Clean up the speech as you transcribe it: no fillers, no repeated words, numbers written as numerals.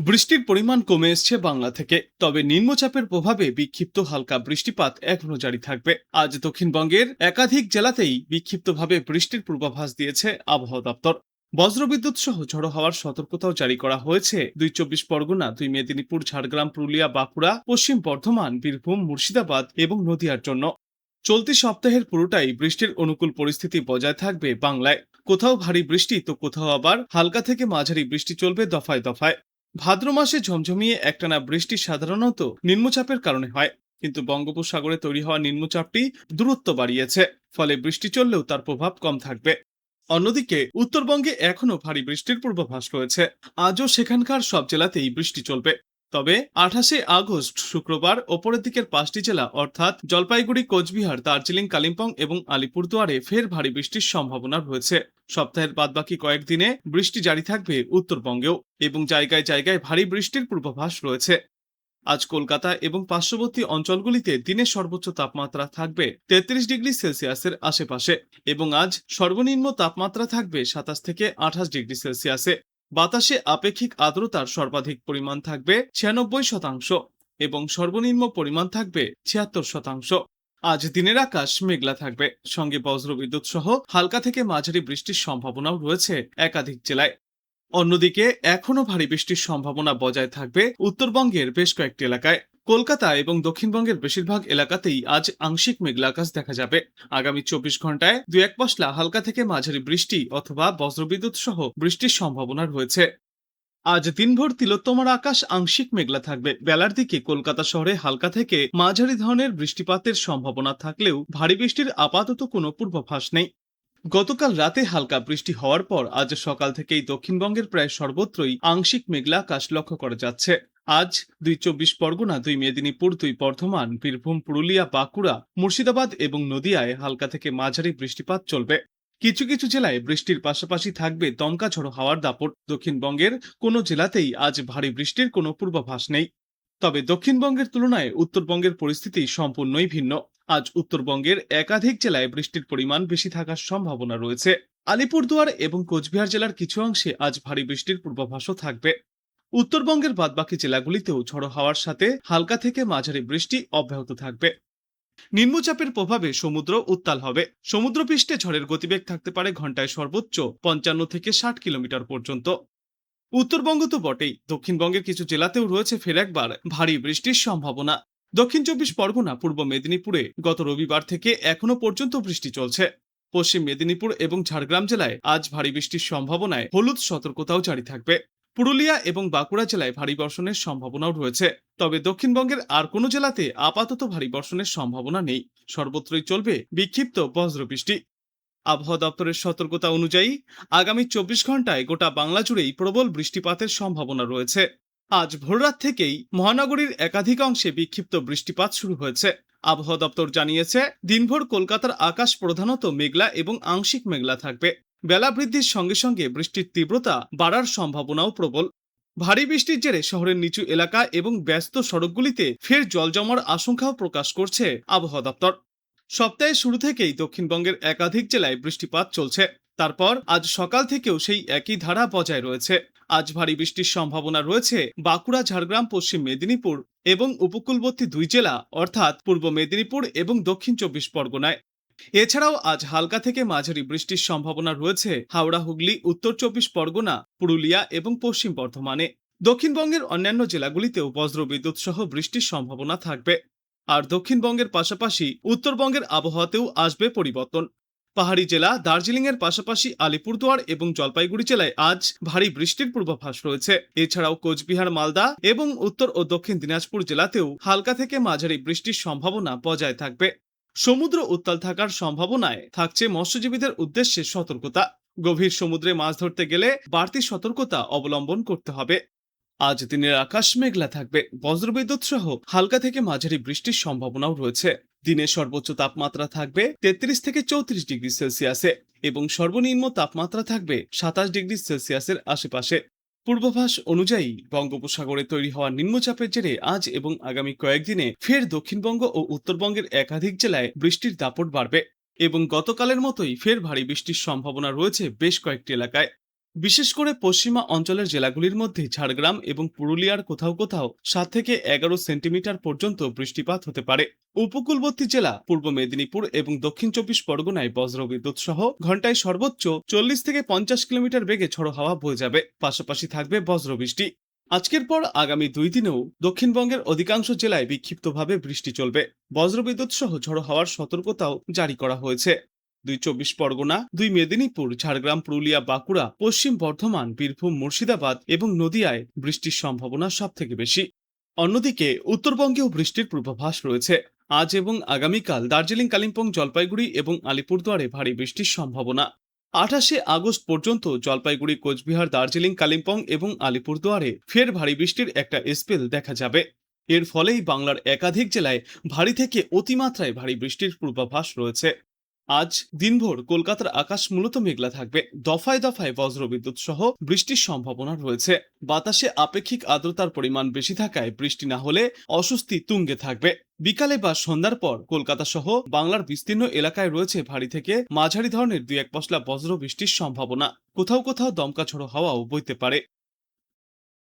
বৃষ্টির পরিমাণ কমে এসছে বাংলা থেকে, তবে নিম্নচাপের প্রভাবে বিক্ষিপ্ত হালকা বৃষ্টিপাত এখনো জারি থাকবে। আজ দক্ষিণবঙ্গের একাধিক জেলাতেই বিক্ষিপ্তভাবে বৃষ্টির পূর্বাভাস দিয়েছে আবহাওয়া দপ্তর। বজ্রবিদ্যুৎ সহ ঝড়ো হওয়ার সতর্কতাও জারি করা হয়েছে 2 চব্বিশ পরগনা, 2 মেদিনীপুর, ঝাড়গ্রাম, পুরুলিয়া, বাঁকুড়া, পশ্চিম বর্ধমান, বীরভূম, মুর্শিদাবাদ এবং নদিয়ার জন্য। চলতি সপ্তাহের পুরোটাই বৃষ্টির অনুকূল পরিস্থিতি বজায় থাকবে বাংলায়। কোথাও ভারী বৃষ্টি তো কোথাও আবার হালকা থেকে মাঝারি বৃষ্টি চলবে দফায় দফায়। ভাদ্র মাসে ঝমঝমিয়ে একটানা বৃষ্টি সাধারণত নিম্নচাপের কারণে হয়, কিন্তু বঙ্গোপসাগরে তৈরি হওয়া নিম্নচাপটি দূরত্ব বাড়িয়েছে, ফলে বৃষ্টি চললেও তার প্রভাব কম থাকবে। অন্যদিকে উত্তরবঙ্গে এখনো ভারী বৃষ্টির পূর্বাভাস রয়েছে। আজও সেখানকার সব জেলাতেই বৃষ্টি চলবে। তবে 28 আগস্ট শুক্রবার ওপরের দিকের 5টি জেলা অর্থাৎ জলপাইগুড়ি, কোচবিহার, দার্জিলিং, কালিম্পং এবং আলিপুরদুয়ারে ফের ভারী বৃষ্টির সম্ভাবনা রয়েছে। সপ্তাহের বাদবাকি কয়েকদিনে বৃষ্টি জারি থাকবে উত্তরবঙ্গেও, এবং জায়গায় জায়গায় ভারী বৃষ্টির পূর্বাভাস রয়েছে। আজ কলকাতা এবং পার্শ্ববর্তী অঞ্চলগুলিতে দিনের সর্বোচ্চ তাপমাত্রা থাকবে 33 ডিগ্রি সেলসিয়াসের আশেপাশে, এবং আজ সর্বনিম্ন তাপমাত্রা থাকবে 27 থেকে 28 ডিগ্রি সেলসিয়াসে। বাতাসে আপেক্ষিক আর্দ্রতার সর্বাধিক পরিমাণ থাকবে 96%, এবং সর্বনিম্ন পরিমাণ থাকবে 76%। আজ দিনের আকাশ মেঘলা থাকবে, সঙ্গে বজ্রবিদ্যুৎ সহ হালকা থেকে মাঝারি বৃষ্টির সম্ভাবনাও রয়েছে একাধিক জেলায়। অন্যদিকে এখনো ভারী বৃষ্টির সম্ভাবনা বজায় থাকবে উত্তরবঙ্গের বেশ কয়েকটি এলাকায়। কলকাতা এবং দক্ষিণবঙ্গের বেশিরভাগ এলাকাতেই আজ আংশিক মেঘলা আকাশ দেখা যাবে। আগামী 24 ঘন্টায় 2-1 পশলা হালকা থেকে মাঝারি বৃষ্টি অথবা বজ্রবিদ্যুৎ সহ বৃষ্টির সম্ভাবনা রয়েছে। আজ দিনভর তিলোত্তমার আকাশ আংশিক মেঘলা থাকবে। বেলার দিকে কলকাতা শহরে হালকা থেকে মাঝারি ধরনের বৃষ্টিপাতের সম্ভাবনা থাকলেও ভারী বৃষ্টির আপাতত কোনো পূর্বাভাস নেই। গতকাল রাতে হালকা বৃষ্টি হওয়ার পর আজ সকাল থেকেই দক্ষিণবঙ্গের প্রায় সর্বত্রই আংশিক মেঘলা আকাশ লক্ষ্য করা যাচ্ছে। আজ 2 চব্বিশ পরগনা, 2 মেদিনীপুর, 2 বর্ধমান, বীরভূম, পুরুলিয়া, বাঁকুড়া, মুর্শিদাবাদ এবং নদিয়ায় হালকা থেকে মাঝারি বৃষ্টিপাত চলবে। কিছু কিছু জেলায় বৃষ্টির পাশাপাশি থাকবে দমকা ঝড়ো হাওয়ার দাপট। দক্ষিণবঙ্গের কোনো জেলাতেই আজ ভারী বৃষ্টির কোনো পূর্বাভাস নেই। তবে দক্ষিণবঙ্গের তুলনায় উত্তরবঙ্গের পরিস্থিতি সম্পূর্ণই ভিন্ন। আজ উত্তরবঙ্গের একাধিক জেলায় বৃষ্টির পরিমাণ বেশি থাকার সম্ভাবনা রয়েছে। আলিপুরদুয়ার এবং কোচবিহার জেলার কিছু অংশে আজ ভারী বৃষ্টির পূর্বাভাসও থাকবে। উত্তরবঙ্গের বাদবাকি জেলাগুলিতেও ঝড়ো হাওয়ার সাথে হালকা থেকে মাঝারি বৃষ্টি অব্যাহত থাকবে। নিম্নচাপের প্রভাবে সমুদ্র উত্তাল হবে। সমুদ্রপৃষ্ঠে ঝড়ের গতিবেগ থাকতে পারে ঘন্টায় সর্বোচ্চ 55 থেকে 60 কিলোমিটার পর্যন্ত। উত্তরবঙ্গ তো বটেই, দক্ষিণবঙ্গের কিছু জেলাতেও রয়েছে ফের একবার ভারী বৃষ্টির সম্ভাবনা। দক্ষিণ 24 পরগনা, পূর্ব মেদিনীপুরে গত রবিবার থেকে এখনো পর্যন্ত বৃষ্টি চলছে। পশ্চিম মেদিনীপুর এবং ঝাড়গ্রাম জেলায় আজ ভারী বৃষ্টির সম্ভাবনায় হলুদ সতর্কতাও জারি থাকবে। পুরুলিয়া এবং বাঁকুড়া জেলায় ভারী বর্ষণের সম্ভাবনাও রয়েছে। তবে দক্ষিণবঙ্গের আর কোনো জেলাতে আপাতত ভারী বর্ষণের সম্ভাবনা নেই। সর্বত্রই চলবে বিক্ষিপ্ত বজ্রবৃষ্টি। আবহাওয়া দপ্তরের সতর্কতা অনুযায়ী আগামী 24 ঘন্টায় গোটা বাংলা জুড়েই প্রবল বৃষ্টিপাতের সম্ভাবনা রয়েছে। আজ ভোররাত থেকেই মহানগরীর একাধিক অংশে বিক্ষিপ্ত বৃষ্টিপাত শুরু হয়েছে। আবহাওয়া দপ্তর জানিয়েছে, দিনভর কলকাতার আকাশ প্রধানত মেঘলা এবং আংশিক মেঘলা থাকবে। বেলা বৃদ্ধির সঙ্গে সঙ্গে বৃষ্টির তীব্রতা বাড়ার সম্ভাবনাও প্রবল। ভারী বৃষ্টির জেরে শহরের নিচু এলাকা এবং ব্যস্ত সড়কগুলিতে ফের জল জমার আশঙ্কাও প্রকাশ করছে আবহাওয়া দপ্তর। সপ্তাহের শুরু থেকেই দক্ষিণবঙ্গের একাধিক জেলায় বৃষ্টিপাত চলছে। তারপর আজ সকাল থেকেও সেই একই ধারা বজায় রয়েছে। আজ ভারী বৃষ্টির সম্ভাবনা রয়েছে বাঁকুড়া, ঝাড়গ্রাম, পশ্চিম মেদিনীপুর এবং উপকূলবর্তী 2 জেলা অর্থাৎ পূর্ব মেদিনীপুর এবং দক্ষিণ 24 পরগনায়। এছাড়াও আজ হালকা থেকে মাঝারি বৃষ্টির সম্ভাবনা রয়েছে হাওড়া, হুগলি, উত্তর 24 পরগনা, পুরুলিয়া এবং পশ্চিম বর্ধমানে। দক্ষিণবঙ্গের অন্যান্য জেলাগুলিতেও বজ্রবিদ্যুৎ সহ বৃষ্টির সম্ভাবনা থাকবে। আর দক্ষিণবঙ্গের পাশাপাশি উত্তরবঙ্গের আবহাওয়াতেও আসবে পরিবর্তন। পাহাড়ি জেলা দার্জিলিং এর পাশাপাশি আলিপুরদুয়ার এবং জলপাইগুড়ি জেলায় আজ ভারী বৃষ্টির পূর্বাভাস রয়েছে। এছাড়াও কোচবিহার, মালদা এবং উত্তর ও দক্ষিণ দিনাজপুর জেলাতেও হালকা থেকে মাঝারি বৃষ্টির সম্ভাবনা বজায় থাকবে। সমুদ্র উত্তাল থাকার সম্ভাবনায় থাকছে মৎস্যজীবীদের উদ্দেশ্যে সতর্কতা। গভীর সমুদ্রে মাছ ধরতে গেলে বাড়তি সতর্কতা অবলম্বন করতে হবে। আজ দিনের আকাশ মেঘলা থাকবে, বজ্রবিদ্যুৎ সহ হালকা থেকে মাঝারি বৃষ্টির সম্ভাবনাও রয়েছে। দিনের সর্বোচ্চ তাপমাত্রা থাকবে 33 থেকে 34 ডিগ্রি সেলসিয়াসে, এবং সর্বনিম্ন তাপমাত্রা থাকবে 27 ডিগ্রি সেলসিয়াসের আশেপাশে। পূর্বাভাস অনুযায়ী বঙ্গোপসাগরে তৈরি হওয়া নিম্নচাপের জেরে আজ এবং আগামী কয়েকদিনে ফের দক্ষিণবঙ্গ ও উত্তরবঙ্গের একাধিক জেলায় বৃষ্টির দাপট বাড়বে, এবং গতকালের মতোই ফের ভারী বৃষ্টির সম্ভাবনা রয়েছে বেশ কয়েকটি এলাকায়। বিশেষ করে পশ্চিমা অঞ্চলের জেলাগুলির মধ্যে ঝাড়গ্রাম এবং পুরুলিয়ার কোথাও কোথাও 7 থেকে 11 সেন্টিমিটার পর্যন্ত বৃষ্টিপাত হতে পারে। উপকূলবর্তী জেলা পূর্ব মেদিনীপুর এবং দক্ষিণ 24 পরগনায় বজ্রবিদ্যুৎ সহ ঘন্টায় সর্বোচ্চ 40 থেকে 50 কিলোমিটার বেগে ঝড়ো হাওয়া বয়ে যাবে, পাশাপাশি থাকবে বজ্রবৃষ্টি। আজকের পর আগামী 2 দিনেও দক্ষিণবঙ্গের অধিকাংশ জেলায় বিক্ষিপ্তভাবে বৃষ্টি চলবে। বজ্রবিদ্যুৎ সহ ঝড়ো হাওয়ার সতর্কতাও জারি করা হয়েছে। 2 চব্বিশ পরগনা, 2 মেদিনীপুর, ঝাড়গ্রাম, পুরুলিয়া, বাঁকুড়া, পশ্চিম বর্ধমান, বীরভূম, মুর্শিদাবাদ এবং নদিয়ায় বৃষ্টির সম্ভাবনা সব থেকে বেশি। অন্যদিকে উত্তরবঙ্গেও বৃষ্টির পূর্বাভাস রয়েছে। আজ এবং আগামীকাল দার্জিলিং, কালিম্পং, জলপাইগুড়ি এবং আলিপুরদুয়ারে ভারী বৃষ্টির সম্ভাবনা। 28 আগস্ট পর্যন্ত জলপাইগুড়ি, কোচবিহার, দার্জিলিং, কালিম্পং এবং আলিপুরদুয়ারে ফের ভারী বৃষ্টির একটা স্পেল দেখা যাবে। এর ফলেই বাংলার একাধিক জেলায় ভারী থেকে অতিমাত্রায় ভারী বৃষ্টির পূর্বাভাস রয়েছে। আজ দিনভর কলকাতার আকাশ মূলত মেঘলা থাকবে। দফায় দফায় বজ্রবিদ্যুৎ সহ বৃষ্টির সম্ভাবনা রয়েছে। বাতাসে আপেক্ষিক আর্দ্রতার পরিমাণ বেশি থাকায় বৃষ্টি না হলে অস্বস্তি তুঙ্গে থাকবে। বিকালে বা সন্ধ্যার পর কলকাতা সহ বাংলার বিস্তীর্ণ এলাকায় রয়েছে ভারী থেকে মাঝারি ধরনের 2-1 পশলা বজ্র বৃষ্টির সম্ভাবনা। কোথাও কোথাও দমকা ঝড়ো হাওয়াও বইতে পারে।